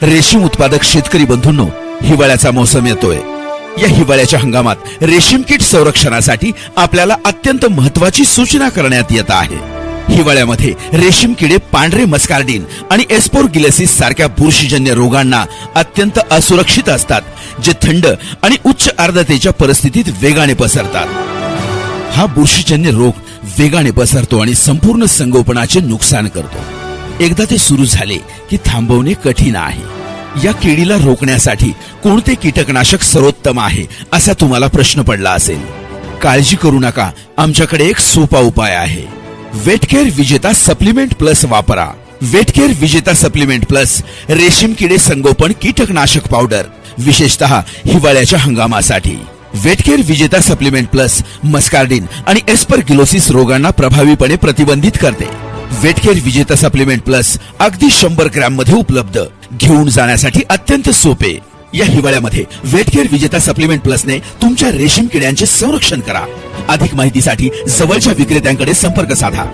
रेशीम उत्पादक शेतकरी बंधूंनो, हिवाळ्याचा मोसम येतोय। या हिवाळ्याच्या हंगामात रेशीम कीट संरक्षणासाठी आपल्याला अत्यंत महत्त्वाची सूचना करण्यात येत आहे। हिवाळ्यामध्ये रेशीम किडे पांढरे मस्कार्डिन आणि एस्पोरगिलोसिस सारख्या बुरशीजन्य रोगांना अत्यंत असुरक्षित असतात, जे थंड आणि उच्च आर्द्रतेच्या परिस्थितीत वेगाने पसरतात। हा बुरशीजन्य रोग वेगाने पसरतो आणि संपूर्ण संगोपनाचे नुकसान करतो। एकदा ते सुरू झाले की थांबवणे कठीण आहे। या किडीला रोखण्यासाठी कोणते कीटकनाशक सर्वोत्तम आहे असा तुम्हाला प्रश्न पडला असेल। काळजी करू नका, आमच्याकडे एक सोपा उपाय आहे। वेटकेअर विजेता सप्लिमेंट प्लस वापरा। वेटकेअर विजेता सप्लिमेंट प्लस रेशीम किडे संगोपन कीटकनाशक पावडर, विशेषतः हिवाळ्याच्या हंगामासाठी। वेटकेअर विजेता सप्लिमेंट प्लस मस्कार्डिन आणि एस्परगिलोसिस रोगांना प्रभावीपणे प्रतिबंधित करते। वेटकेअर विजेता सप्लिमेंट प्लस अगदी 100 ग्रॅम मध्ये उपलब्ध, घेऊन जाण्यासाठी अत्यंत सोपे। या हिवाळ्यामध्ये वेटकेअर विजेता सप्लिमेंट प्लसने तुमच्या रेशीम किड्यांचे संरक्षण करा। अधिक माहितीसाठी जवळच्या विक्रेत्यांकडे संपर्क साधा।